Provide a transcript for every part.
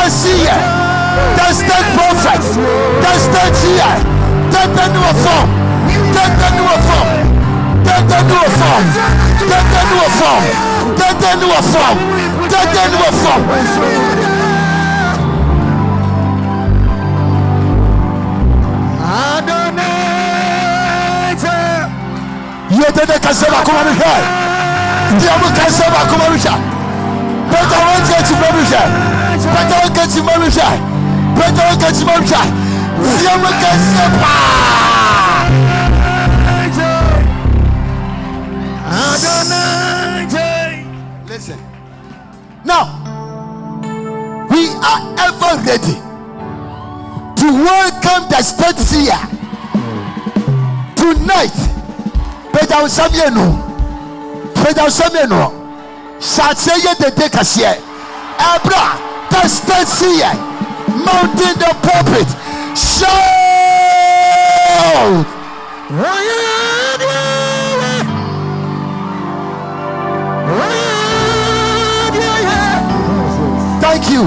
Seer, that's that prophet, that's that Seer, that's the new form, that's the new form, that's the new form, that's the new form, that's the new form, that's the new form. You did the Kasaba Kumarisha, Diamu Kasaba Kumarisha, better one get to Marisha. Better get to Marisha. Better get to Marisha. Listen. Now, we are ever ready to welcome the state Seer tonight. Better Samuel. Better Samuel. Satseye de Dekasier. Abra. The state Seer mounting the pulpit. Shout! Thank you.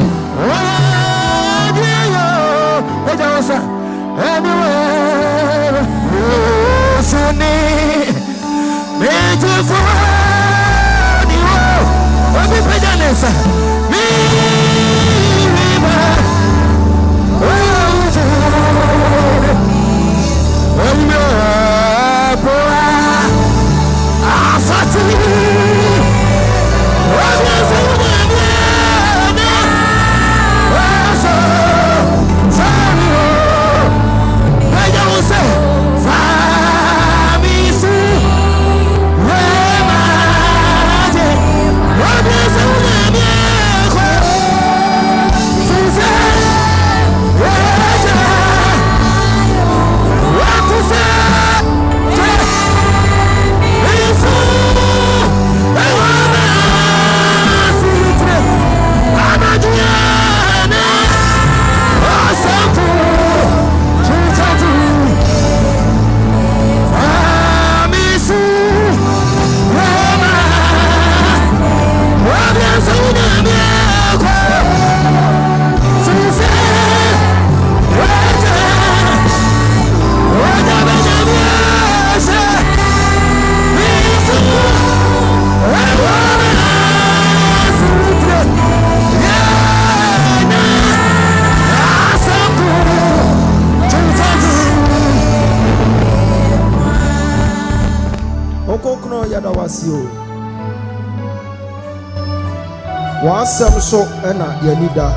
Wasam so ena yanida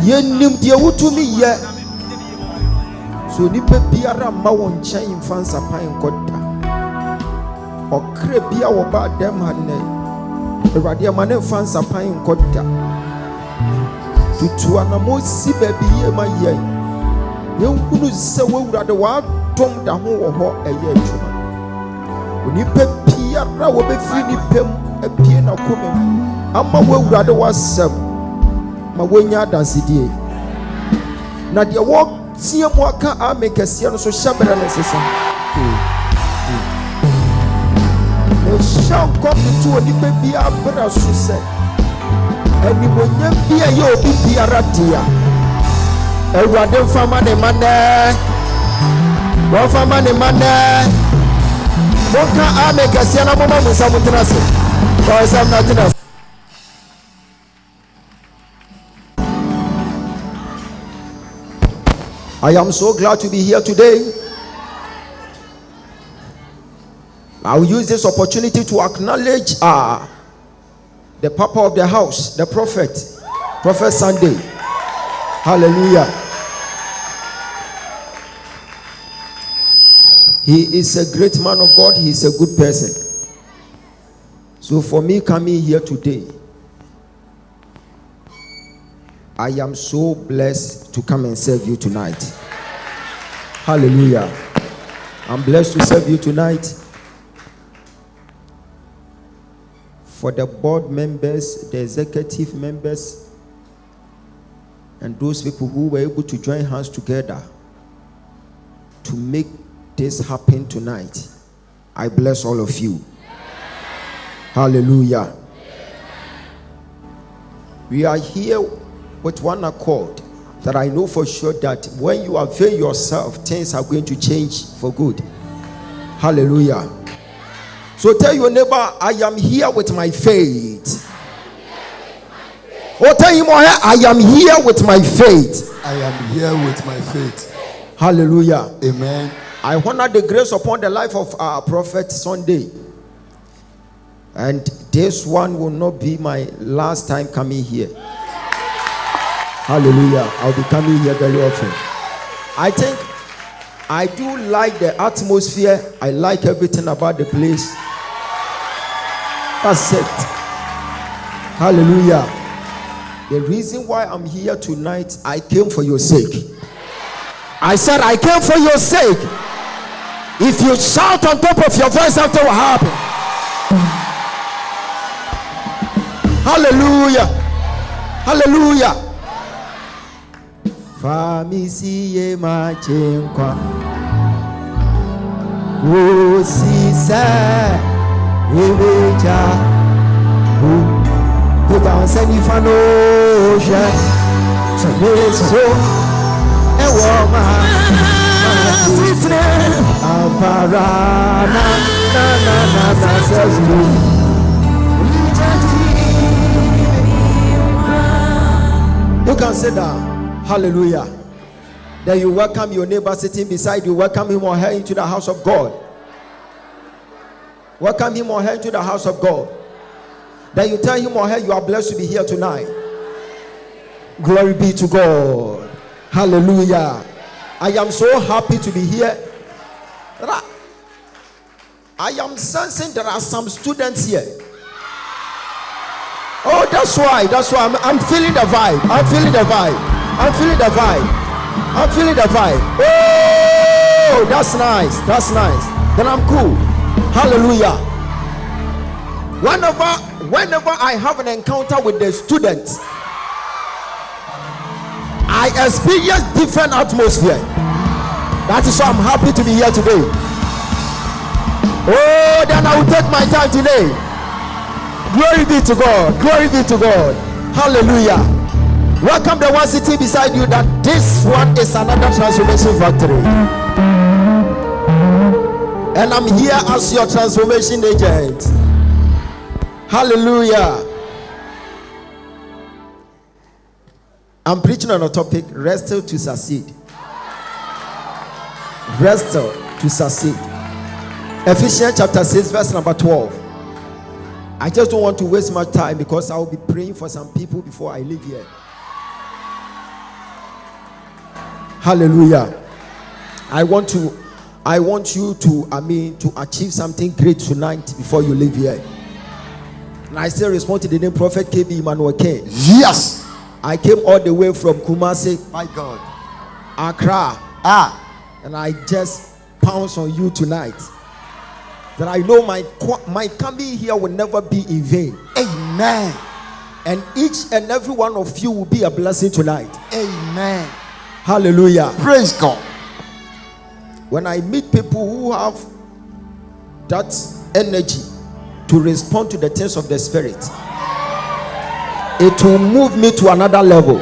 yenim de wutumi ye so nipa biara ma won kyan fansa pan koda okre bia wo ba dem hanne ewade ma ne fansa pan koda tutu anamo si ba bi ye ma ye yenkunu se wawurade wa dom da ho wo ho eye adwuma onipa biara wo be firi ni pem apie na komem ama wawurade wasem ma wonya dansidie na de wo tie mu aka amekese no so hyabere no sesa e sham kom to onipa biara bra so se ani wonya bia ye obi biara dia ewurade mfama ne manne wo fama ne manne Boka amekese na mama musa mutinase cause I'm not enough. I am so glad to be here today. I will use this opportunity to acknowledge the papa of the house, the Prophet Sunday. Hallelujah. He is a great man of God. He is a good person. So for me coming here today, I am so blessed to come and serve you tonight. Hallelujah. I'm blessed to serve you tonight. For the board members, the executive members, and those people who were able to join hands together to make this happen tonight, I bless all of you. Hallelujah. We are here with one accord that I know for sure that when you avail yourself, things are going to change for good. Hallelujah. So tell your neighbor, I am here with my faith. Oh, tell him, I am here with my faith. I am here with my faith. Hallelujah. Amen. I honor the grace upon the life of our prophet Sunday. And this one will not be my last time coming here. Hallelujah. I'll be coming here very often. I think I do like the atmosphere. I like everything about the place. That's it. Hallelujah. The reason why I'm here tonight, I came for your sake. I said I came for your sake. If you shout on top of your voice after what happened. Hallelujah. Hallelujah. Famisi machinkwa Usisa Ibeja Kudanse nifanosha Meso Ewoma Masitne Amparana Na Sesmu You can sit down. Hallelujah. Then you welcome your neighbor sitting beside you. Welcome him or her into the house of God. Welcome him or her into the house of God. Then you tell him or her you are blessed to be here tonight. Glory be to God. Hallelujah. I am so happy to be here. I am sensing there are some students here. Oh, that's why I'm feeling the vibe. I'm feeling the vibe. I'm feeling the vibe. Oh, that's nice. Then I'm cool. Hallelujah. Whenever I have an encounter with the students, I experience different atmosphere. That is why I'm happy to be here today. Oh, then I will take my time today. Glory be to God. Glory be to God. Hallelujah. Welcome the one sitting beside you that this one is another transformation factory. And I'm here as your transformation agent. Hallelujah. I'm preaching on a topic, wrestle to succeed. Wrestle to succeed. Ephesians chapter 6 verse number 12. I just don't want to waste my time because I will be praying for some people before I leave here. Hallelujah. I want you to achieve something great tonight before you leave here. And I still respond to the name Prophet KB Emmanuel K. Yes. I came all the way from Kumasi, My God. Accra. And I just pounce on you tonight. That I know my coming here will never be in vain. Amen. And each and every one of you will be a blessing tonight. Amen. Hallelujah. Praise God. When I meet people who have that energy to respond to the things of the Spirit, it will move me to another level.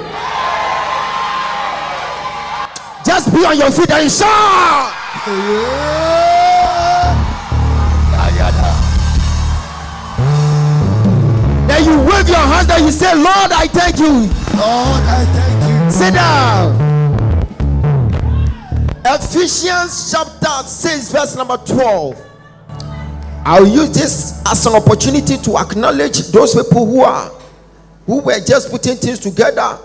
Just be on your feet and shout. Then you wave your hands and you say, Lord, I thank you. Lord, I thank you. Sit down. Ephesians chapter 6 verse number 12. I'll use this as an opportunity to acknowledge those people who were just putting things together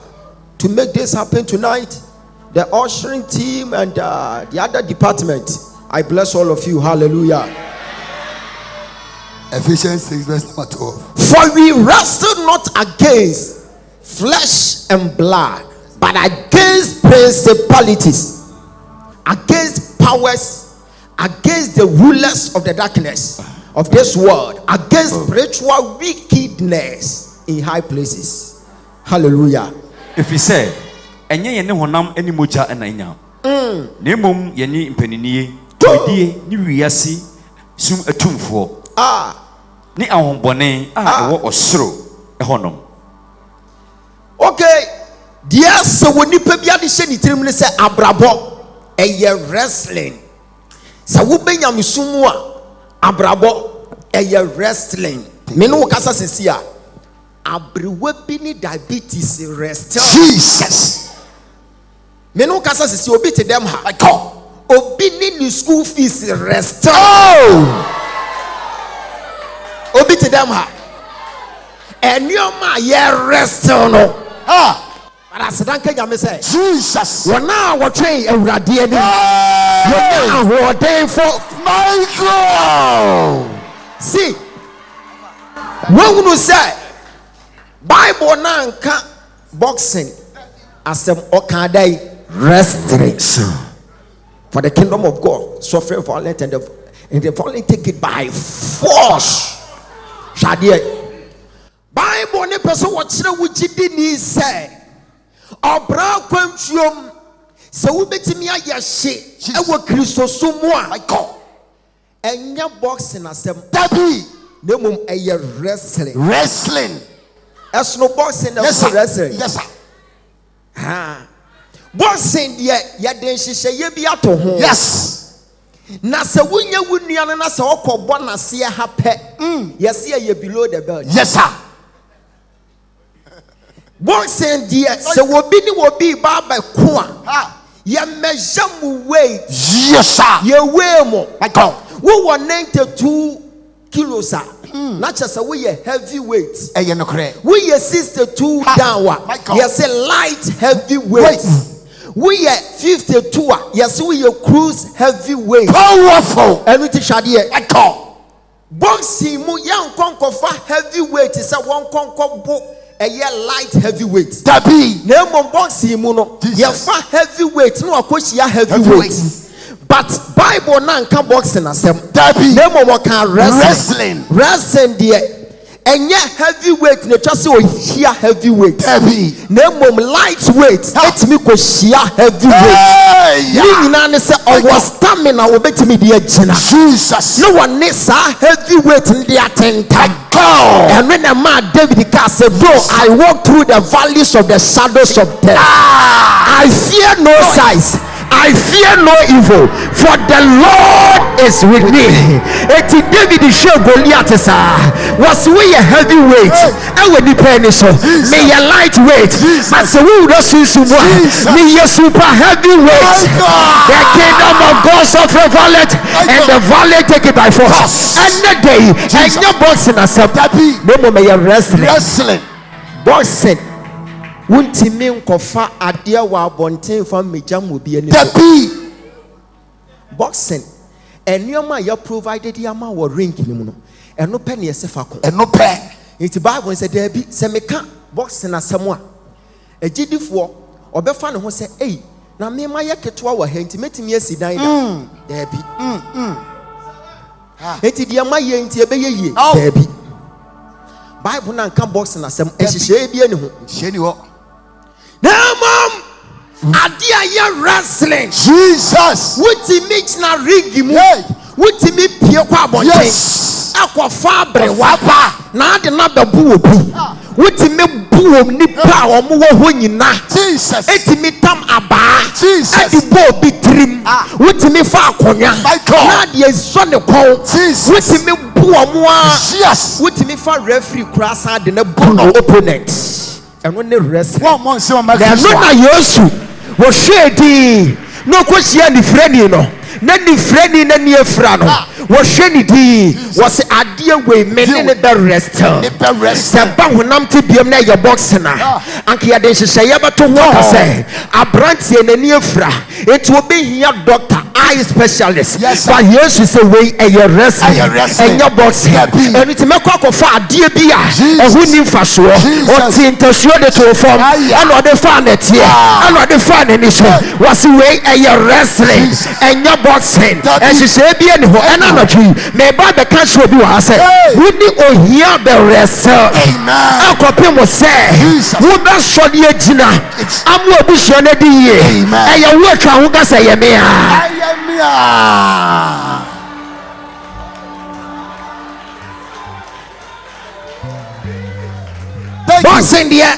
to make this happen tonight. The ushering team and the other department. I bless all of you. Hallelujah. Ephesians 6 verse number 12. For we wrestle not against flesh and blood, but against principalities, against powers, against the rulers of the darkness of this world, against spiritual wickedness in high places. Hallelujah. If he said, and ye no honam any moja and ina. Nemum ye impenini, toy ni riasi, sum a tumfo. Ni ahon bone, what osro a honum. Okay, dear, so when you pay the shiny trim, say abrabo, a year wrestling. So we bring yam sumwa, abrabo, a year wrestling. Menu kasa sesia, abriwebini diabetes wrestling. Jesus. Menu kasa sesia obi te dem ha. I call. Obi ni school fees wrestling. Oh. Obi te dem ha. And your ma year wrestling no. But I said, I say, Jesus. Well, now we're trained a radiant. You're ordained for Michael. See, when you say Bible now can't boxing as some okadai wrestling for the kingdom of God, suffer violent and the violent take it by force. Shadia Bible ne person what which didn't say. Obra kwamtuom se wo betimi ayahye ewo Kristo so mu a enya boxing asem Dabi nemum eye wrestling esno boxing na wrestling yes sir boxing de ya den hyehyeye bi ato ho yes na se wunya wunua no na se okobɔ na se ha pɛ yes ye below the belt yes sir. Boxing dear, so will be by Kwa. Ye measure weight. Yes, sir. Ye weigh more. My God. We were 92 kilos, sir. Not just a way heavy weight. We are 62 downward. Yes, a light heavy weight. We are 52. Yes, we are cruise heavy weight. Powerful. And it is Shadia. My God. Boxing mu young conquer heavy weight is a one conquer book. A year light heavyweight. Dabi. Nemo boxing muno. Ye fa heavyweight. No akoshia heavyweight. But Bible nan can boxing asem. Dabi. Nemo mo can wrestling. Wrestling there. Enye heavyweight ne just o hia heavyweight. Dabi. Nemo lightweight. Let me ko hia heavyweight. Ni nyina ne se owo stamina wo betimi de agina. Jesus. No one ne sa heavyweight ndi atenta. And when a man David said, bro, I walk through the valleys of the shadows of death. I fear no size. I fear no evil, for the Lord is with me. Eti David show Goliath was we a heavyweight. I will depend on me a lightweight. But so we would also me a super heavyweight. The kingdom of God suffer violent, and the violent take it by force. And the day, and your boxing as a no more may wrestling. Boxing. Wuntimi nkofa ade wa abonten fa mejam obi ani boxing enuoma ya provided ya ma wo ring ni mu no eno pe ne yesefa ko eno pe it Bible say there bi se meka boxing asemo a agidifo obefa ne ho se ei na me ma ye ketewa wa ha nti metimi asi dan da there bi eti dia ma ye nti ebe ye yie there bi Bible na nka boxing asem ehihye bi ani ho hye ni ho. Now, mom, adia ye wrestling. Jesus. What image na ring mu? What me pie kwa bonten? Yes. Akwa fabre wapa. Na ade na be bu obi. What me bu om nipa omo wo ho nyina. Jesus. Eti me tam aba. Jesus. Adi bo obi trim. What me fa akonya. Na de so ne kon. Jesus. What me bu omo a. Yes. What me fa referee krasa de na bu no opponent. And when they wrestle, one month so much. They are not a yosu. Was shady. No question. The friend, you know. Not the friend in any frano. Was shady. Was a dear way. Men in the rest. Sabang when I'm to be a your boxer. Anki Adenshi say, but to what I say. A branch in a near fra. It will be here, doctor. eye specialist. Yes, but yes, you say way a your wrestling and your boxing. And it's a matter of a dear beer. A winning for sure. Or tintasure the two form. And what they found it here. And what they found in this was way a your wrestling and your boxing. And she said, be any analogy. May by the country be I said, would you hear the wrestle? Amen. Uncle Pim was say, would not show the Gina. I'm what we should do. Amen. And your work, I won't say, boxing deɛ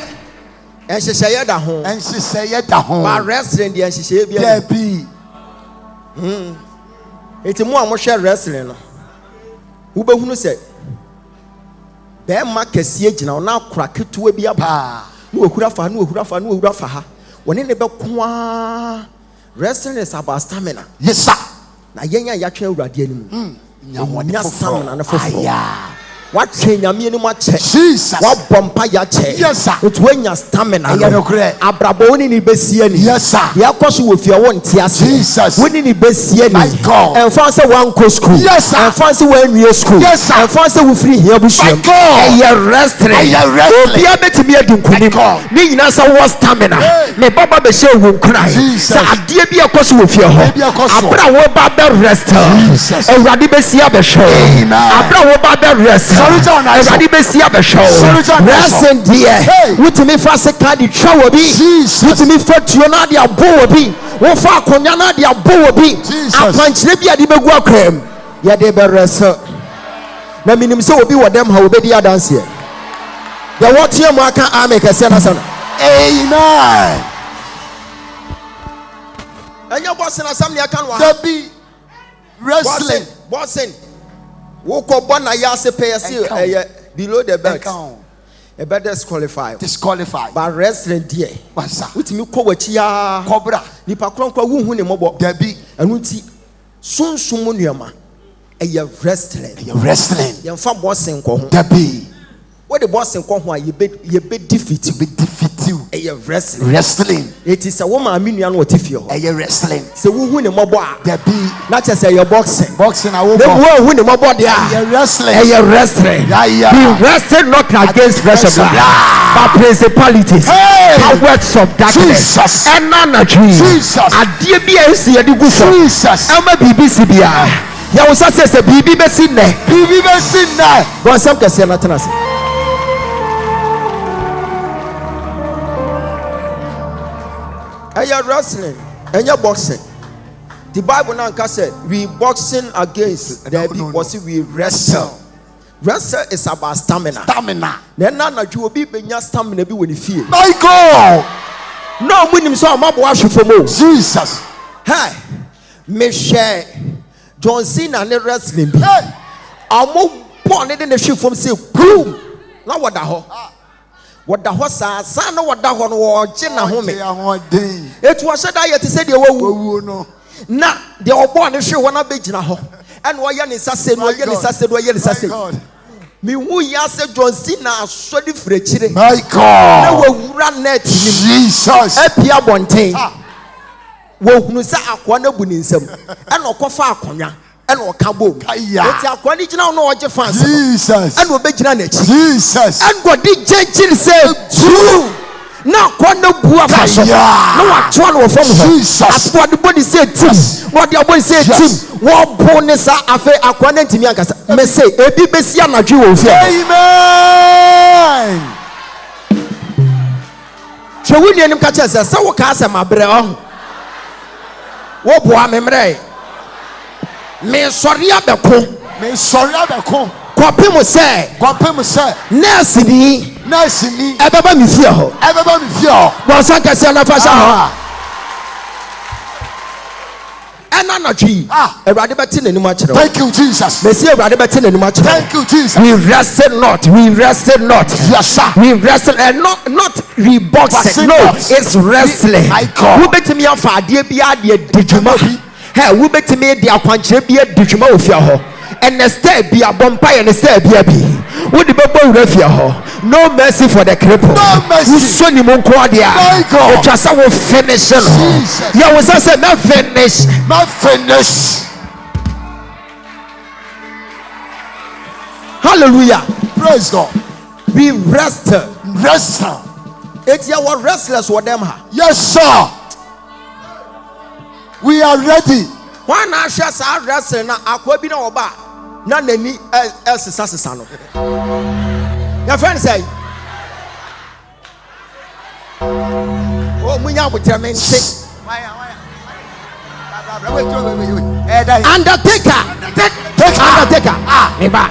ɛhyehyɛeɛ da ho ɛhyehyɛeɛ da ho but wrestling deɛ ɛhyehyɛeɛ bi dabi eti mu a mohwɛ wrestling no wobɛhunu sɛ bɛrima kɛseɛ gyina hɔ na akora ketewa bi aba na wɔhura fa ha wɔne ne bɛko wrestling is about stamina. Yes sir. Na yɛn a yɛatwɛn awurade anim nyamɔde stamina no foforɔ watwe nyame anim akyɛ Jesus wabɔ mpa yɛakyɛ yes sir nti woanya stamina no abrabɔ wo ne ne bɛsie ni yes sir yɛakɔ so wɔ fie wo nte ase Jesus wo ne ne bɛsie ni ɛmfa sɛ woankɔ school yes sir ɛmfa sɛ woanwie school yes sir ɛmfa sɛ wofiri hia busuam ɛyɛ wrestling obia bɛtumi adi nkonim ne nyinaa sɛ wowɔ stamina ne baba bɛhyɛ wo nkuran sɛ adeɛ bi ɛkɔ so wɔ fie hɔ aberɛ a woba bɛ wrestle awurade bɛsie abɛhwɛ aberɛ a woba bɛ wrestle everybody be see abɛhwɛ wrestling deɛ wotumi fa sika de twa wɔ bi wotumi fa tuo na de abɔ wɔ bi wofa akonnwa na de abɔ wɔ bi akwankyerɛ bi a de bɛgu akora mu yɛde bɛ wrestle na minim sɛ obi wɔ dɛm ha wobɛdi adanseɛ deɛ wɔteɛ mu aka ame kɛseɛ no sɛ no amen ɛnyɛ bɔsen asɛm ne aka no wɔ dabi wrestling bɔsen wokɔ bɔ na yɛ ase pɛ yɛse ɛyɛ below the belt ɛbɛ disqualify but wrestling deɛ wotumi kɔ w'akyi aa kɔbra nipa kronkron wohu ne mmɔbɔ dabi ɛno nti sunsum nneɛma ɛyɛ wrestling yɛmfa bɔsen nkɔ ho dabi wode bɔsen kɔ ho a yɛbɛ defeat ɛyɛ wrestling eti sɛ wo maame nua no wɔte fie hɔ ɛyɛ wrestling sɛ wohu ne mmɔbɔ a dabi na kyɛ sɛ ɛyɛ boxing awo na wohu ne mmɔbɔ deɛ ɛyɛ wrestling we wrestle not against flesh and blood but principalities powers of darkness ɛna anadwo adeɛ bi a ɛsi yɛde gu fam ɛma biribi si biara yɛwo sa sɛ biribi bɛsi nnɛ bɔnsɛm kɛseɛ no tena ase ɛyɛ wrestling ɛnyɛ boxing the bible now said we boxing against the people say we wrestle is about stamina na anadwo obi benya stamina bi wɔ ne fie my god no munim so amabo ahwe fam o Jesus hey me share John Cena ne wrestling bi amo bɔ ne de ne hwe fam say boom na wada hɔ saa na wada hɔ no wɔgye na home etu ɔhyɛ da yɛ te sɛ deɛ wawu no na deɛ ɔbɔ ne hwe hɔ na bɛgyina hɔ ɛna ɔyɛ ne sase no ɔyɛ ne sase me hu ya sɛ John Cena asɔre firi akyire my god na wawura net nim Jesus apia bɔnten wɔhunu sɛ akwa na bu ne nsam ɛna ɔkɔfa akonnwa ɛna ɔka bom eti akwa ne gyina no ɔgye fans Jesus ɛna ɔbɛgyina n'akyi Jesus ɛna ɔde gyegyere sɛ true na akwa na bu afa so na watoa no wɔ fam hɔ ato ɔde bɔ ne sɛ tim na ɔde abɔ ne sɛ tim wɔbo ne sa afei akwa na ntimi ankasa me say ebi bɛsi anadwo wɔ fie amen hwɛ wo nuanim ka kyerɛ sɛ woka asɛm abrɛ ɔho woboa me mmerɛ mesɔre abɛko kɔpem sɛ nurse ni ɛbɛba me fie hɔ bɔnsa kɛseɛ na fa hyɛ hɔ ɛna anadwo yi awurade bɛte n'anim akyerɛ thank you Jesus mesi awurade bɛte n'anim akyerɛ thank you Jesus we wrestle not yes sir we wrestle and not reboxing no it's wrestling wobɛtumi afa adeɛ bi adeɛ di dwuma wobɛtumi de akwankyerɛ bi adi dwuma wɔ fie hɔ and the step be a bumpire and the step be a bee. What the Bible refia ho? No mercy for the cripple. No mercy. Sonny Monquadia. My God. Just I will finish. Yeah, was I said not finish. Not finish. Hallelujah. Praise God. We rest. Rest. It's our restless for them. Yes, sir. We are ready. Why not just our wrestling? Aqua be no bar. None any else is assassin. Your friend say, oh, we are with your men sick. Undertaker. Neighbor.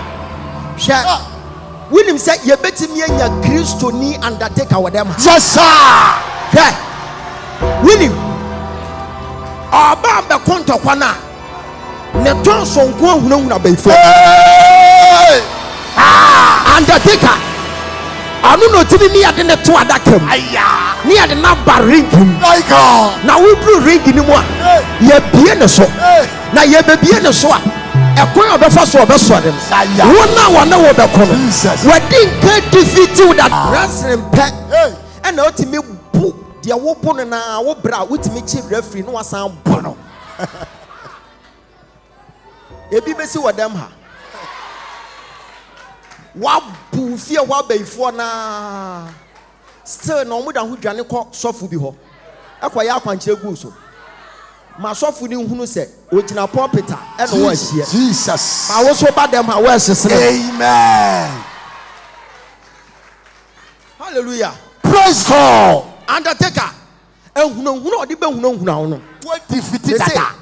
Share. William said, you better me and your Christo knee undertaker with them. Yes, sir. Yeah. William. Abba Conto Kwana. Neton son kwa huna before. Undertaker. I don't know to be near the two other come. Near the number ring. My God. Now we blew ring in one. Ye be in the so. Now ye be in the so. A coin of the first one, that's what them. One now, what the corner. What didn't defeat you that wrestling pet and not to me book. The open and our brow with me chief referee no sound bono. If you see what them ha. What boo fear what before na still no more than who Johnny call soft be ho. Acquire quanche guso. My soft food in who said, which in a pulpita and was here. Jesus. I was so bad them. I was amen. Hallelujah. Praise God. Undertaker. And who know the bone no. What defeated that?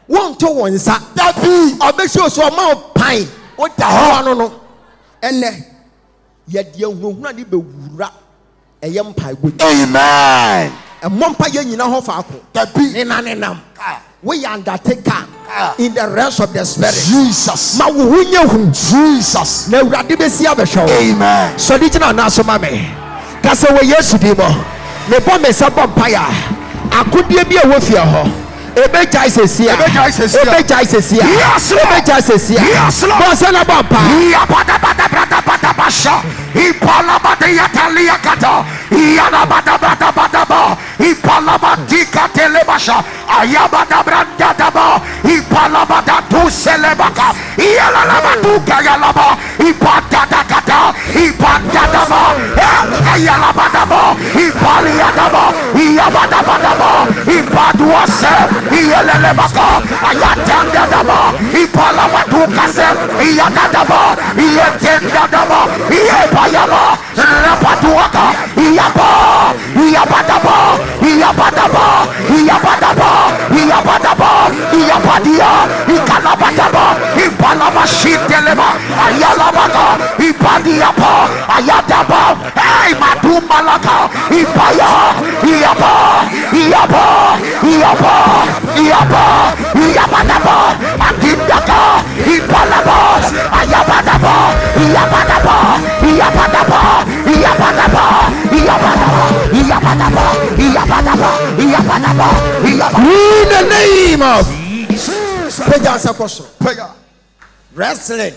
One to one, sir. That be. I'll make sure so amount pine. What the hell? No. And yet young no not be rap a young pie good. Amen. A mumpa yen in a hofako. That be. We undertaker in the rest of the spirit. Jesus. Jesus. No radibesi of a show. Amen. So did you not answer mommy? Cause we yes to demo. The bomb is a vampire. I could be a wolf here. Ebe Jai Seer. Ebe Jai Seer. Yes, Ebe Jai Seer. Yes, Lord. Iyelelebaka ayatandadaba ipalabadukase iyadadaba iyetendadaba iyepayaba lapatuaka iyaba iyabadaba iyabadaba iyabadaba iyabadaba iyabadia ikalabadaba ipalabashiteleba ayalabaka ipadiapa ayadaba hey madumalaka ipaya iyaba iyaba iyaba iyabadaba akindaka ipalaba ayabadaba iyabadaba iyabadaba iyabadaba iyabadaba iyabadaba iyabadaba in the name of Jesus. Wrestling,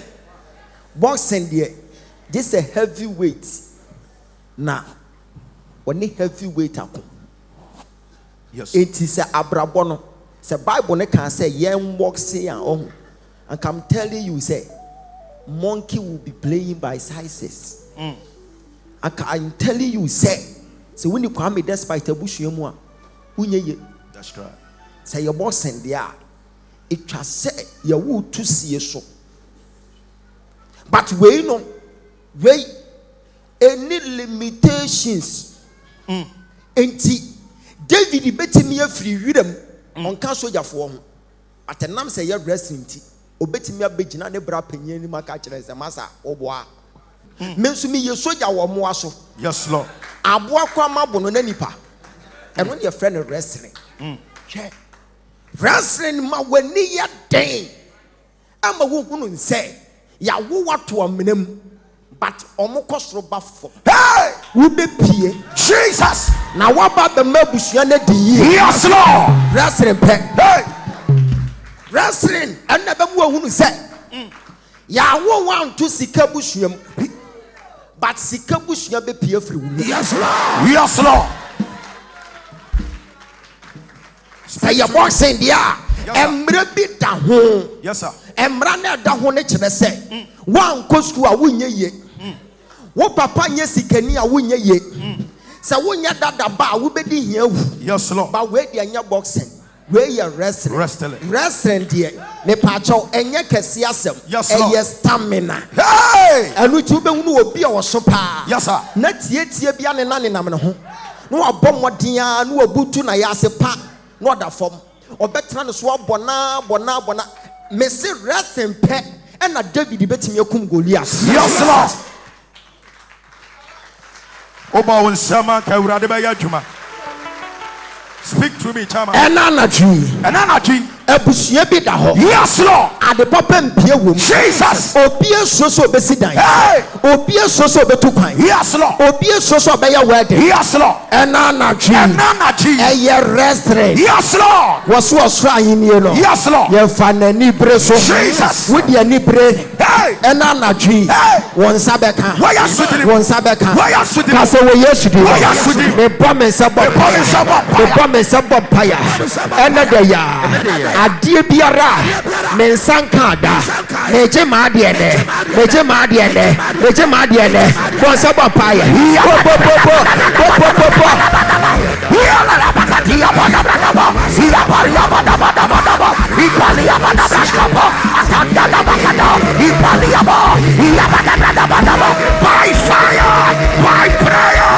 boxing, there. This is a heavy weight. Now, when it heavy weight, yes, it is a abrabono. The Bible can say, "Young boxing and I'm telling you, say, monkey will be playing by sizes." I'm telling you, say, so when you come with despite a bush, that's right. Say your boxing there. It just say you would to see so. But wait, no, wait, any limitations. David betting me a free rhythm on castle ya form. At the name say you're resting tea. Obeti me a bejina ne bra penye ni makacha as a massa or bois. Mensu me your soja or moaso. Yes, Lord. Abua kwama bono nipa. And when your friend is wrestling. Wrestling ma when ya day. I'm a woman say, ya wo what to a minimum. But almost robust. Hey, we be pie. Jesus. Now what about the Mebusiane de? Yes, Lord. Wrestling pet. Hey, wrestling. And never who say Ya wo want to sika busuam. But sika busua be pie free. Yes, Lord. Yes, Lord. Say your boxing dia. Emre bi da ho. Yes, sir. Emra na da ho ne kire se. Wan ko school a wonye ye. Wo papa nye sikani a wonye ye. Say wonya dada ba wo be di hia wu. Yes, Lord. But we dey anya boxing. We are wrestling. Wrestling dear. Me pacho enye kesi asem. Yes, Lord. Eye stamina. Hey! Enu ti ube hunu obi a wo so pa. Yes, sir. Na tie bia ne nam ne ho. No abom moden a no abutu na ya se pa. No da fom. Obetra no so abona. Me se wrestling pe e na David betimi akum Goliath. Yes, Lord. Oba won sama ka urade ba ya djuma. Speak to me, Chama. Energy. Ebusua bi da ho. Yes, Lord. Ade papa mpie wom. Jesus. Obie soso obesidan. Hey. Obie soso obetu kwan. Yes, Lord. Obie soso obeya wedding. Yes, Lord. Energy. Eye restaurant. Yes, Lord. Wasu ahini no. Yes, Lord. Ye fa nani bre so. Jesus. Wodi ani bre. Hey. Energy. Hey. Won sabeka. Why you shooting? Won sabeka. Why you shooting? Kase wo Yesu di. Why you shooting? Me promise about. Another ya. Adie biara. Me sankada. Meje madiene. Won sabapaya. By fire, by prayer,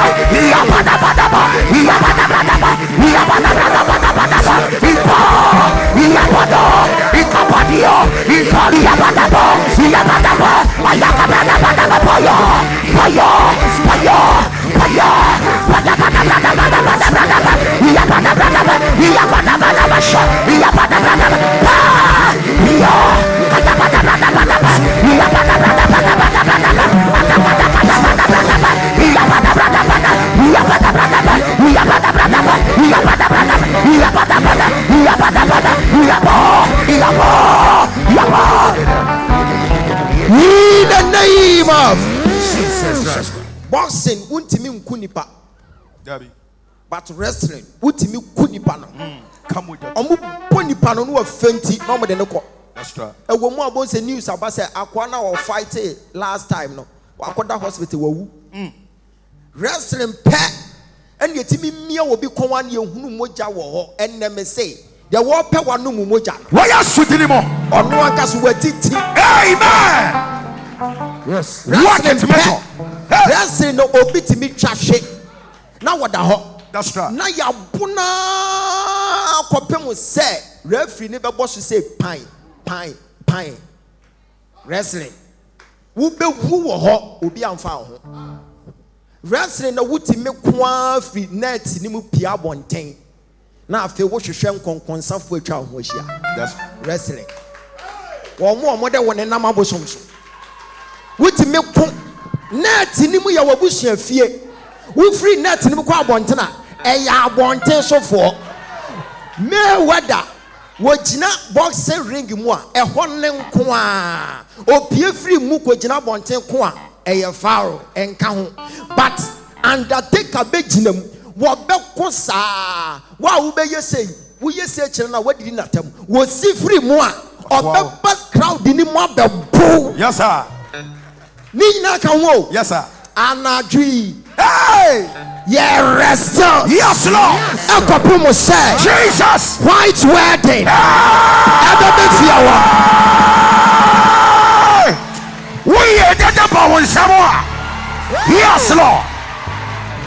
In the name of Jesus. Boxing untimi nkunipa. But wrestling untimi kunipa no. Come with that. Omu ponipa no no afenti no mo de ne ko. That's right. Ewo mu abon se news aba say akwa na wo fight last time no. Wakoda hospital wawu. Wrestling pe ene yetimi mia wo bi konwa na ehunu moja wo ho enne me say the wo pe wanu mu moja. Why you shooting him? Ono anka so watiti. Amen. Yes. Wrestling no obi timi twahwe. Na woda ho. That's right. Na ya buna akopem say referee ne bebo so say pine. Wrestling. Wo be hu wo ho obi amfa ho. Wrestling na wutimi kwa free net ni mu pia bonten. Na afi wo hwehwe nkonkonsafo atwa ho ahia. That's wrestling. Wo mo de won nam abosom so. Wutimi ko net ni mu ya wabusua fie. Wo free net ni mu kwa bonten a eya bonten sofo. Mayweather wojina boxing ring mu a ehon ne nko a opie free mu ko jina bonten ko a eye foul enka ho. But Undertaker be jina mu wo be ko saa wa wo be yesei wo yesei kire na wadidi natam wo si free mu a obe ba crowd ni mu abebo. yes sir. Ni na kan wo. Yes sir. Anadwi. Hey! Yeah, wrestle. Yes, Lord. Ekopumo say Jesus. White wedding. Hey! We are the power in Samoa. Yes, Lord.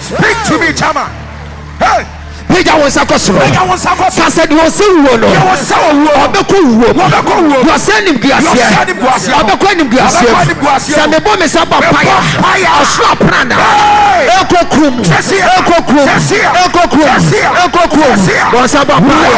Speak to me, Chama. Hey! Peja wonsa kosoro. Kase di wonse wo no. Obeko wo. You send him giasia. Obeko nim giasia. Se me bo me sa papaya. Osra prana. Eko krum. Wonsa papaya.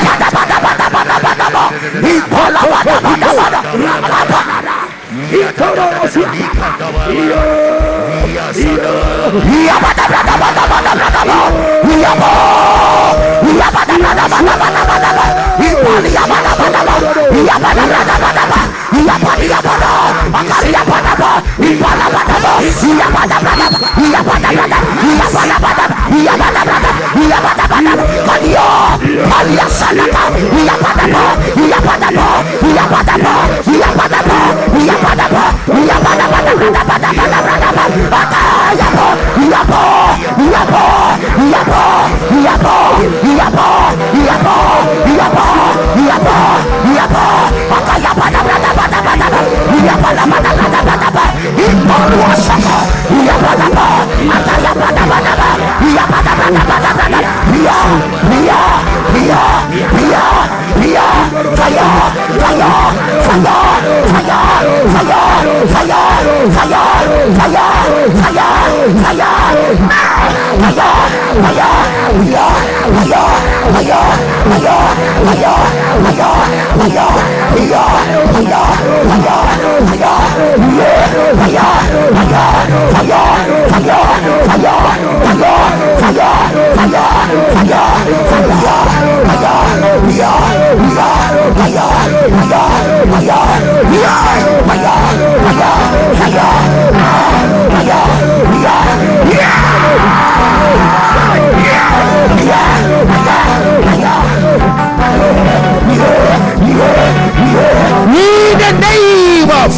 In the name of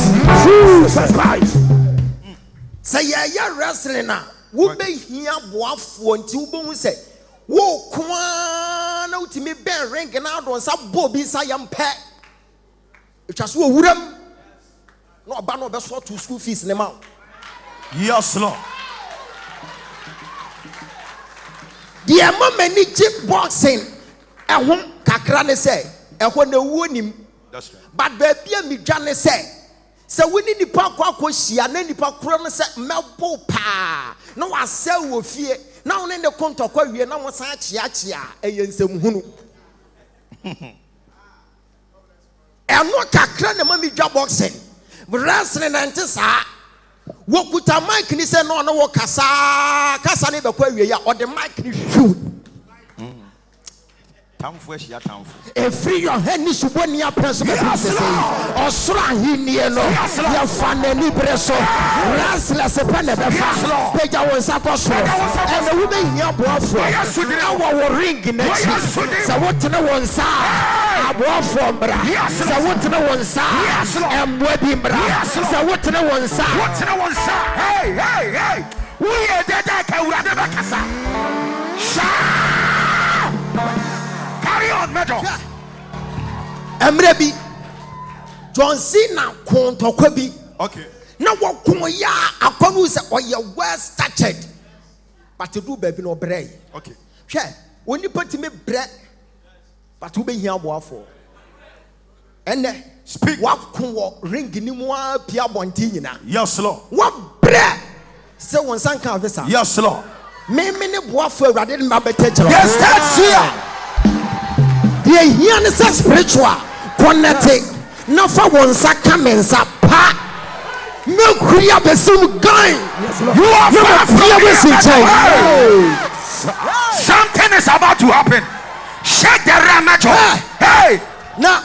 Jesus Christ. Say ya wrestling na wo be hia boafo nti wo bohu say wo kwa na utimi ben ring na do nsa bobi sa yampe etwa so owuram na oba na obeso to school fees ne ma. Yes, Lord. The many chip boxing ehun kakra ne say ehon na wuo nim. That's right. But baby me dwane say se woni nipa kwa hia na nipa kro no se mebo pa na wase wo fie na woni ne kontokwa wie na mo san chia eyensem hunu eno kakra na mami dwa boxing wrestling na nte saa wokuta mic ni se no wo kasa ne be kwa wie ya o de mic ni shoot free your hand is one year person or slang in the no your fan and libreso restless upon the Peja was a cost and the woman here boyfriend our ring in next so what to know one side a boyfriend so what to know one side and wedding so what to know one side what to know one side hey we are dead carry on, Metal. Emrebi John Cena kontokwabi. Okay. Na wakoya akonu se oye well started. But to do baby no brey. Okay. Hwe, oni patime bre. But wo be hia boafo. Ene speak wakon ring ni mu apia bonti nyina. Yes, Lord. Wa bre. Se won sanka visa. Yes, Lord. Me ne boafo awrade ma betechero. Yes, that's here. Here is a spiritual connecting. No for one sacrament, pa. No create the same guy. You are something is about to happen. Shake the ramajo. Hey, now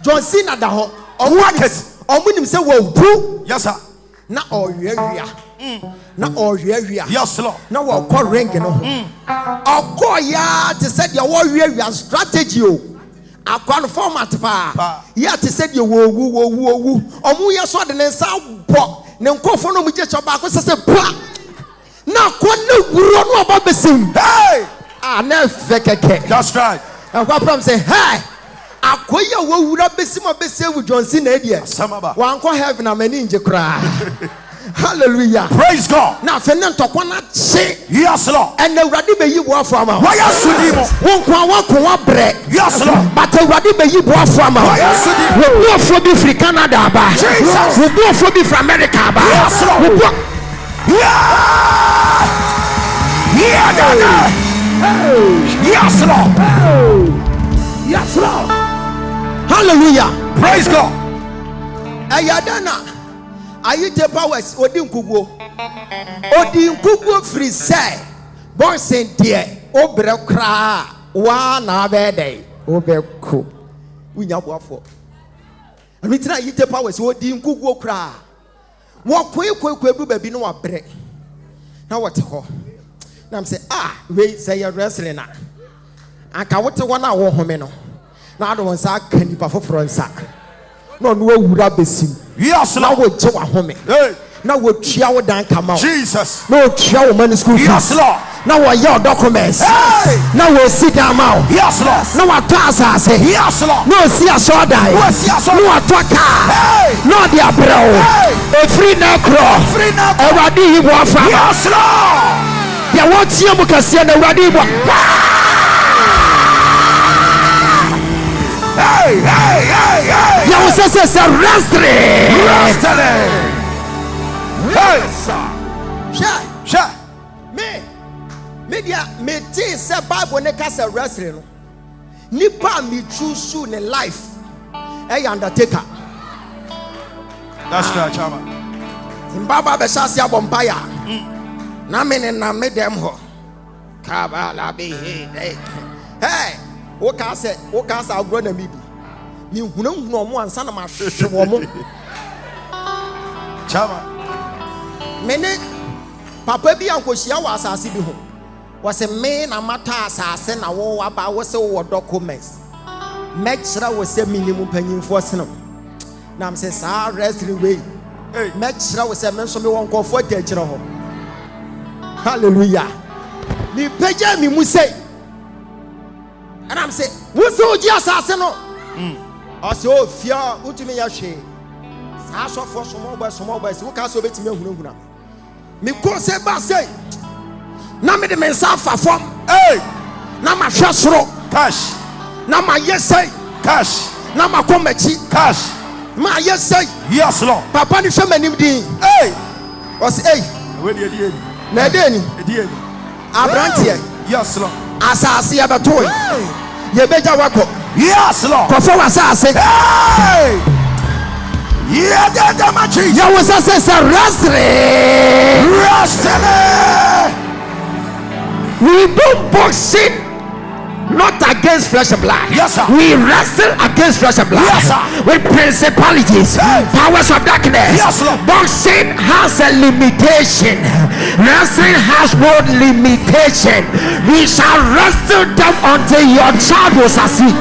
John Cena da ho. What it? Omunim say wo pu. Yes, sir. Na oyewia. Na oyewia. Yes, Lord. Na wo ko ring no ho. Okọ ya te said your oyewia strategy o. Akwan format pa. Ya te said your wo omu ye so de ne nsa bo. Ne nkofo no mu je choba ko se pa. Na ko ne wuro no oba besim. Hey! Ah, na fekeke. That's right. And what problem say, hey, akoya wo wura besima besewu John Cena edie. Samaba. Wan ko heaven amani nje kra. Hallelujah. Praise God. Na fene ntokwa na che. Yes, Lord. And awurade be yi boafo ama. Why are sudimo? Won kwa wa bre. Yes, Lord. But awurade be yi boafo ama. Why are sudimo? We boafo bi free Canada ba. Jesus. We boafo bi from America ba. Yes, Lord. Yeah, yes, Lord. Yes, Lord. Hallelujah. Praise God. Ayadana. Ayite powers odinkugwo. Odinkugwo free say. Bonsen die obre kra wa na bede obeku. Unya boafo. Amitina ayite powers odinkugwo kra. Wo kwekwe du baby no wabre. Na wote ho. Na say we say you wrestling na. Aka wote wona wo home no. Na ado won sa aka nipa foforo nsa. No no awura besim. Yes, na Lord. wo je wa home. Hey. Na wo tua wo dan kama. Jesus. No tua wo man school fees. Yes, Lord. Na wo your documents. Hey. Na wo sit down out. Yes, Lord. Na wo to asase. Yes, Lord. No see asoda. No see asoda. No to car. Hey. No dia bro. Hey. E free na cross. Free na. Awurade yi bo afa. Yes, Lord. Ya wo tie mu kase na awurade bo. Hey. You will say wrestling. Sure. Me think say Bible ne ka say wrestling. Nipa me choose in life. Undertaker. That's right, Chama. Zimbabwe be shasi abompaya. Na me dem ho. Kabala be hey. Wo ka say agro na me bi. Me hunu omo ansa na ma hwehwe omo. Chama. Mene papa bi ankohia wa asase bi ho. Wo se me na mata asase na wo aba wo se wo documents. Mechra wo se minimum panyimfo seno. Na am say sa wrestling way. Mechra wo se me so me won kofo tachira ho. Hallelujah. Me peja mi mu say. And I'm say, wo se oji asase no? O se o fia utumi ya hwe. Sa so for small boy wo ka so betimi ahunahuna. Me ko se ba say. Na me de me nsa fa fom. Na ma hwe soro. Cash. Na ma yesay. Cash. Na ma komachi. Cash. Ma yesay. Yes, Lord. Papa ni hwe manim din. O se Where the idea? na de ni. Abrantie. Yes, Lord. Asase ya beto. Ye beja wako. Yes, Lord. Kofo asase. Yeah, the machi. Ya was say wrestling. We do boxing not against flesh and blood. Yes, sir. We wrestle against flesh and blood. Yes, sir. With principalities, powers of darkness. Yes, Lord. Boxing has a limitation. Wrestling has no limitation. We shall wrestle them until your child will succeed.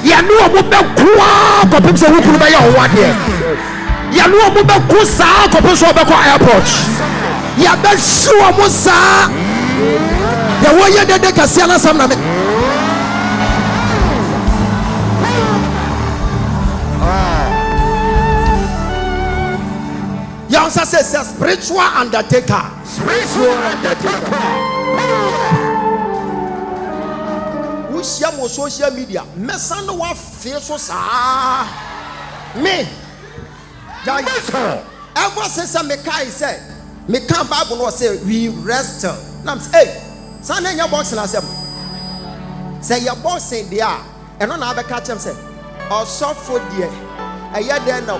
Ya no mo be kwa ko pem se wukuru ba ya ho ade. Ya no mo be ku sa ko pem so be ko airport. Ya be sure mo sa. Ya wo ye de kasia na sam na me. Ya onsa say spiritual undertaker. Spiritual undertaker. Share mo social media mesan no wa fe so saa me ever since me kai say me kan Bible no say we wrestle na say san na nya boxing asem say your boxing there eno na be catch him say osofo there eye den na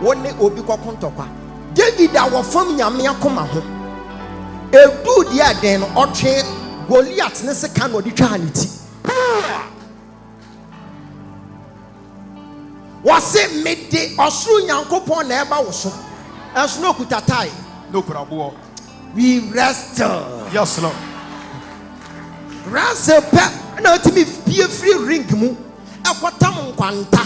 woni obi kokontokwa David awo fam nyame akoma ho edu there den no otwe Goliath ne se kan no di twa aniti wase mede osuru nyankopon na eba wo so enso no kutatai no kurabo. we wrestle. Yes, Lord. Wrestle pe na otimi bie free ring mu ekotam nkwanta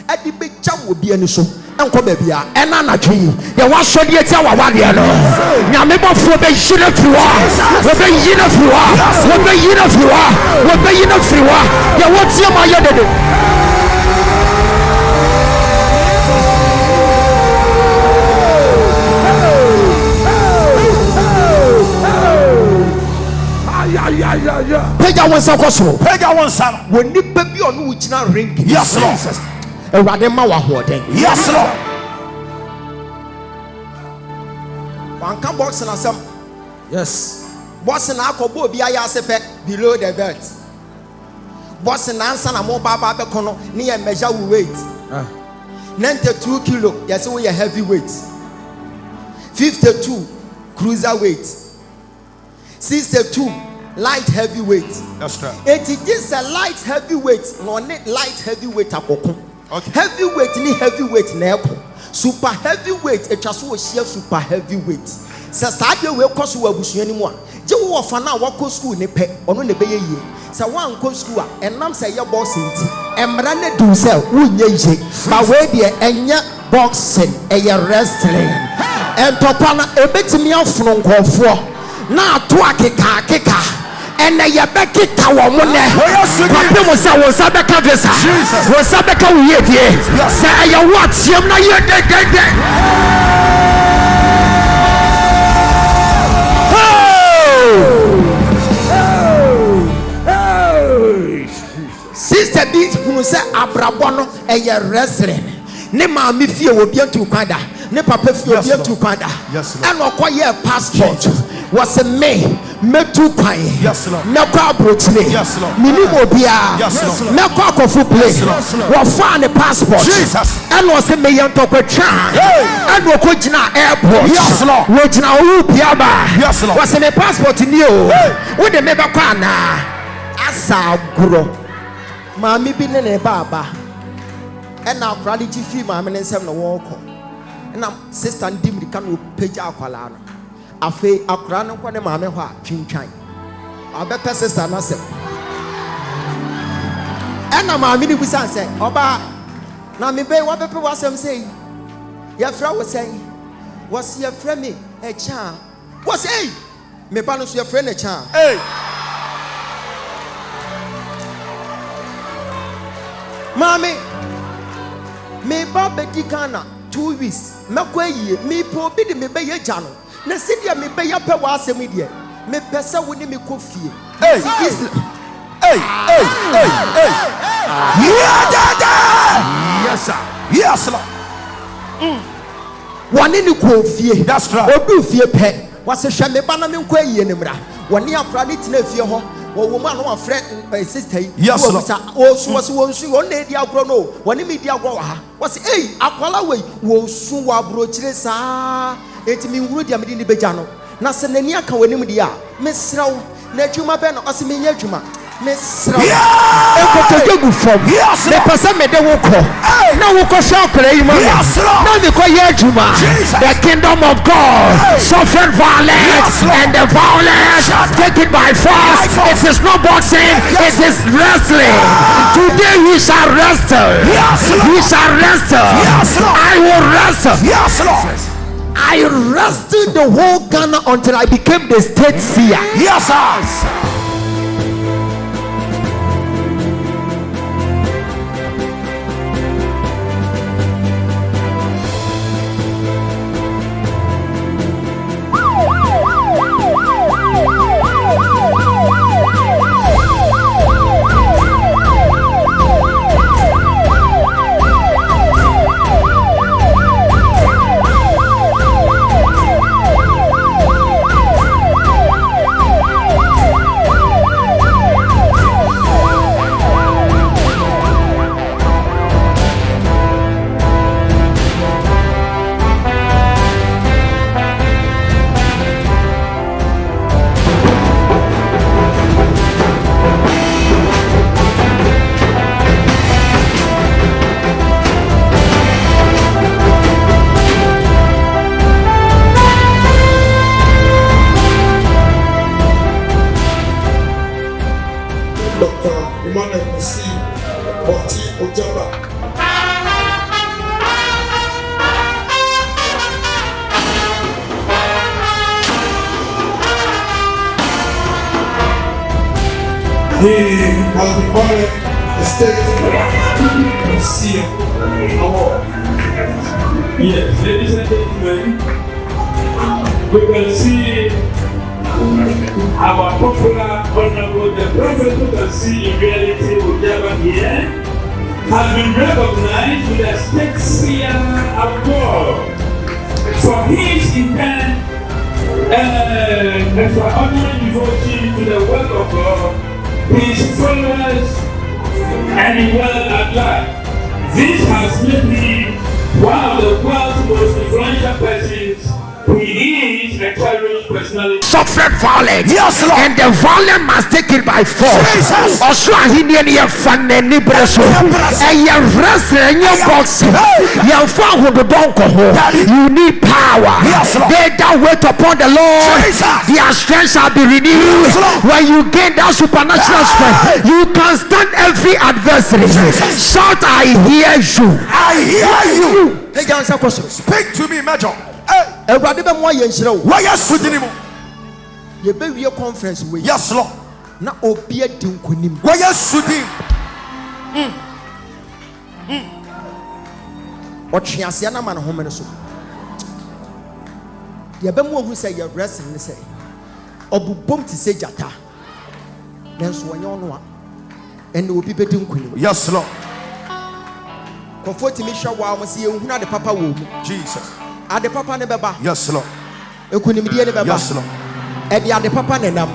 ade beja wo bia ni so enko ba bia ena na twi ye wasode eti awawade no nyame bofo be yina friwa wo be yina friwa wo be yina friwa wo be yina friwa ye wotie ma ye dede. Pega one sakoso. Pega one son. When you baby on which now ring. Yes, Lord. A radema wa hoden. Yes, Lord. One can box and some. Yes. Boss and Akobo be I below the belt. Boss and answer a more baba kono near measure weight. 92 kilo. Yes, we are heavy weight. 52 cruiser weight. 62 light heavyweight. That's right. It is a light heavyweight, no light heavyweight akoko. Okay. Heavyweight ni heavyweight na eko. Super heavyweight etwaso wo share super heavyweight. Se saade we koso wo abusuan ni mu a. Je wo ofa na wako school ne pe, ono ne beye yie. Se wan ko school a enam se ye boxing ti. Emra ne du se wo nye yie. Ba we de enya boxing eye wrestling. Entokwa na ebetimi afono nkofo. Na to akeka ene ye bekika wo mo ne papi mo sa wo sa beka dresa wo sa beka wo ye die se aye wo atiem na ye de sister bi bi hunu sɛ abrabɔ no ɛyɛ wrestling ne maame fie wɔ bi ntu kwada ne papa fie wɔ bi ntu kwada ɛna ɔkɔyɛ passport wɔsɛ me metu kwan mɛkɔ aburokyire minim obiara mɛkɔ akɔfo plane wɔfa ne passport ɛna ɔsɛ meyɛ ntɔkɔtwa ɛna ɔkɔgyina airport wɔgyina ɔwu biaba wɔsɛ me passport ni o wode me bɛkɔ anaa asa agorɔ maame bi ne ne baaba ɛna akora de gyi fii maame ne nsɛm na wɔrekɔ ɛna sister ndi mirika na ɔpagya akwalaa no afei akora no nkɔ ne maame hɔ a twintwan ɔbɛpɛ sister no asɛm ɛna maame no bisa sɛ ɔbaa na mebɛyi wɔbɛpɛ w'asɛm sɛ yi yɛfrɛ wo sɛn wɔse yɛfrɛ me ɛkyɛ a wɔse ei meba no so yɛfrɛ no ɛkyɛ a maame meba bɛdi Ghana 2 weeks mɛkɔ ayie mepɛ obi de mebɛyɛ gya no na sɛdeɛ mebɛyɛ pɛ w'asɛm deɛ mepɛ sɛ wo ne me kɔ fie yes Lord wɔne ne kɔ fie odu fie pɛ wɔse hwɛ meba na menkɔ ayie ne mmra wɔne akora ne tena fie hɔ wɔwɔ mu a no wɔfrɛ sister yi wɔsa ɔsu wɔse wɔnsu wɔn na ɛdi agorɔ no wɔne me di agorɔ wɔ ha wɔse ei akwala wei wɔsu wɔ aburokyire saa enti menhuru deɛ mede ne bɛgya no na sɛ n'ani aka w'anim deɛ a mesrɛ wo na adwuma bɛ no ɔse menyɛ adwuma mesrɛ wo ɛnkɔtɔdwa gu fam mepɛ sɛ mede wo kɔ na wokɔhwɛ akora yi ma me na mekɔyɛ adwuma the kingdom of God suffered violence and the violence take it by force. It is not boxing, it is wrestling. Today we shall wrestle. We shall wrestle. I will wrestle. I wrestled the whole Ghana until I became the state seer. Yes, sir. He has been honored the state Seer award. Yes, ladies and gentlemen, we can see our popular honorable, the prophet who can see in reality will never hear, has been recognized with a state Seer award for his intent and extraordinary devotion to the work of God, his followers, and the world at large. This has made him one of the world's most influential persons. He is a cherished personality. Suffered violence. Yes, Lord. And the violence must take it by force. Also, he need a fan and nibreso. And you wrestling your boxing. You found who the donko. You need power. They that wait upon the Lord, their strength shall be renewed. When you gain that supernatural strength, you can stand every adversary. Shout, I hear you. I hear you. Hey, answer question. Speak to me, Major. Everybody be more yenshira. Why you sitting him? You be we conference we. Yes, Lord. Na obi adi nkonim. Why you sitting? Otwe ase na man ho mene so. Ye be mo hu say ye wrestling say. Obubom ti se jata. Nanso wonye ono a. and will be betting queen. Yes, Lord. Comfort me, show while I see you, the papa womb. Jesus. At the papa and the baba. Yes, Lord. Yes, Lord. And the other papa and them.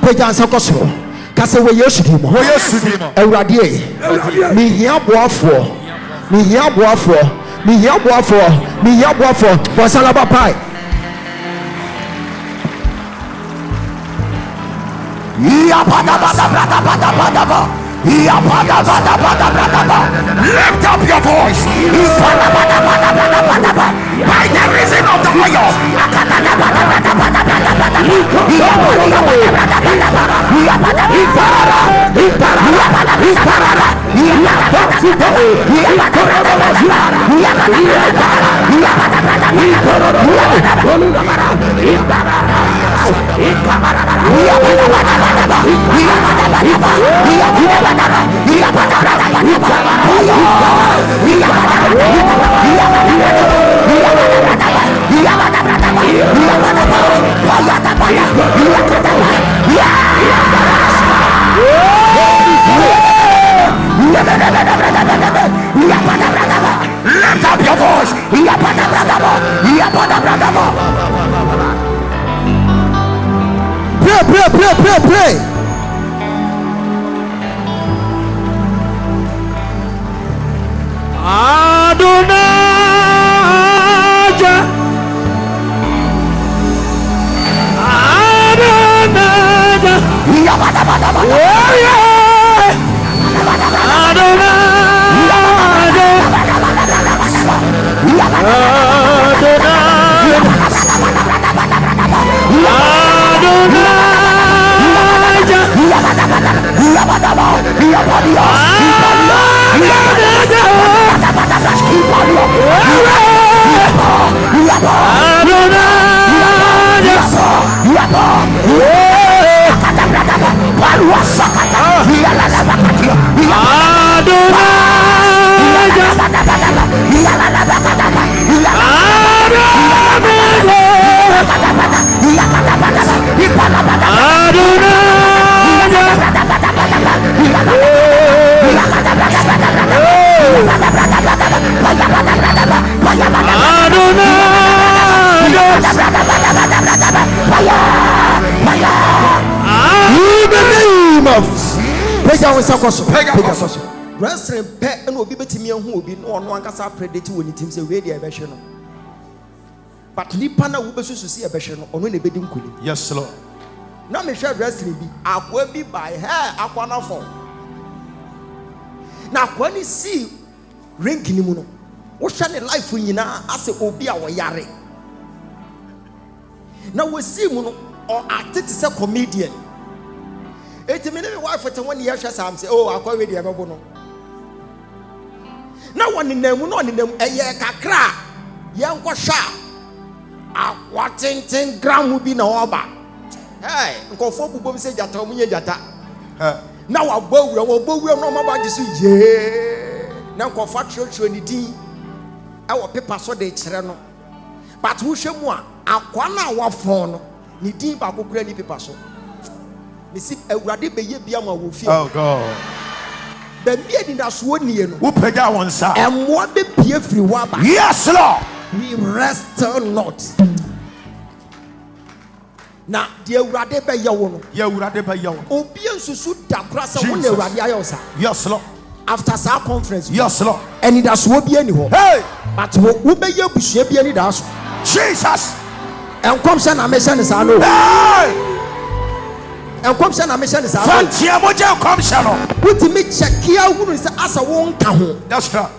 Pejan Sokoso. Casawa Yoshimo. Eradier. Me here boafo. Me here boafo. Me here boafo. Me here boafo. Wasalaba pie. Lift up your voice. By the reason of the oil. Lift up your voice. Pray. Wrestling pet and will be betting me who will be no one can predict when it seems a radio version. But Nipana will be to see a version on when a bidding queen. Yes, Lord. Now, me shall wrestling be I will be by her aquana phone. Now, when you see ring Kinimuno, what shall a life when you now as a obi our yare? Now we see Muno or acted as a comedian. 8 minutes wife for 1 year shall say, oh, I'll call you a bono. Now one in them, one in them, a year kakra, young washa, a Washington gram will be no oba. Hey, go for Bubum say Jatomuya Jata. Now I bow, no more about this. Yeah, now go for church when it is our paper so they channel. But who shall want a quana wa phone, ni deep about granny paper so. Oh God. The beard in that one year. Who paid that one, sir? And what the peer free waba. Yes, Lord. We rest not. Now, dear Radeba Yawono. Radeba Yawono. Obian Susu Dakrasa when you Radiosa. Yes, Lord. After our conference. Yes, Lord. And it does will be anywhere. Hey! But who may you be shape any dash? Jesus! And come send a mission is I know. Hey! And come send a mission is I know. Fantiamoja come channel. Put me check here who is as a one town. That's right.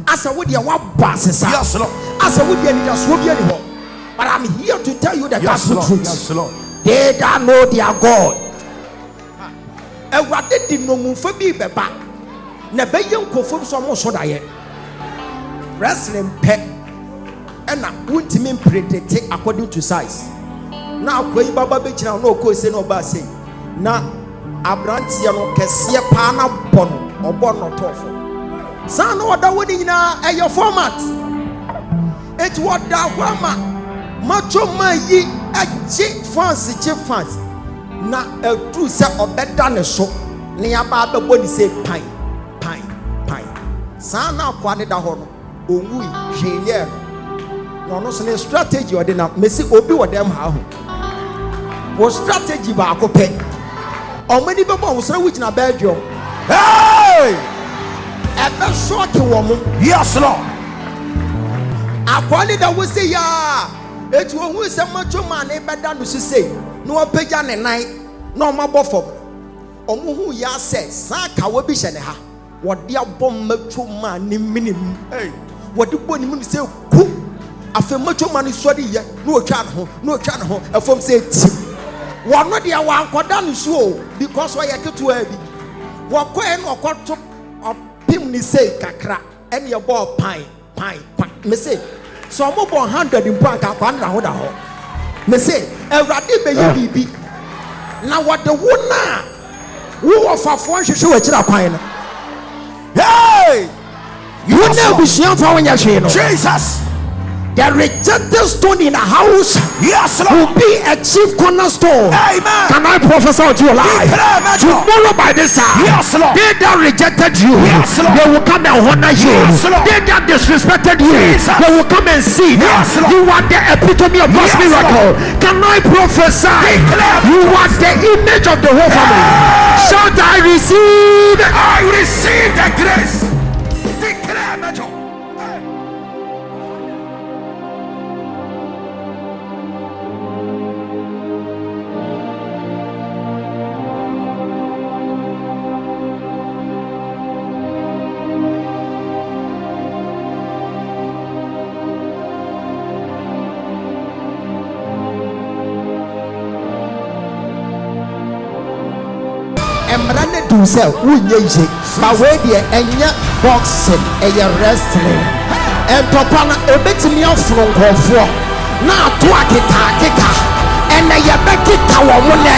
As a would you want bosses. Yes, Lord. As a would you need us will be anymore. But I'm here to tell you that yes, that's the Lord. truth. Yes, Lord. They that know their God. And what they did no move for me back. Never young conform some more so that wrestling pet. And I won't mean predict according to size. Now, Quay Baba Bitch now no course no bassy. Now, Abrantiano Cassia Pana Bono or Bono Toffo. Son, what that would in your format. It was that grandma. Macho my ye a cheap fancy. Na a true set of better than a show. ne aba bɛbɔ ne say pan saa na akwa ne da hɔ no onwui hweyɛ no no so ne strategy ɔde na mesi obi wɔ dem ha ho wo strategy ba akopɛ ɔmani bɛbɔ wo sra wugina bɛdwo hey ebe shock wo mo yes lord akwa ne da wo say ya etu ohun se macho man e beda no so say no opagya ne nan na ɔmabɔ fam ɔmo hu ya sɛ saa ka wo bi hye ne ha wɔde abɔ macho man ne minim hey wɔde bɔ ne minim sɛ ku afa macho man so de yɛ no otwa ne ho afom sɛ ti wɔno de wa ankoda no so because wɔyɛ ketewa bi wɔkɔɛ no ɔkɔto pim ni say kakra ene ye ball pan me say so mo ball 100 mpo anka kwa na ho da ho me say awrade be yi bibi na wode wo na wo ofafo nhwehwe wa kira kwan no hey you know bishia fa wonya hwe no Jesus. The rejected stone in a house yes, Lord. Will be a chief cornerstone. Amen. Can I prophesy to your life? Tomorrow by this time, yes, Lord. They that rejected you, yes, Lord. They will come and honor you. Yes, they that disrespected you, Jesus. They will come and see yes, you are the epitome of God's miracle. Lord. Can I prophesy? Declare you are the image of the whole family. Shout, I receive the grace. Declare major. Emrane do sell unye je ma we de enya boxing eye wrestling en papa na ebetimi afro nkofo na ato akeka en ye bekita wo mo ne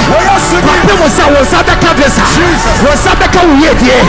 papa mo sa wo sa beka vesa wo sa beka wo ye die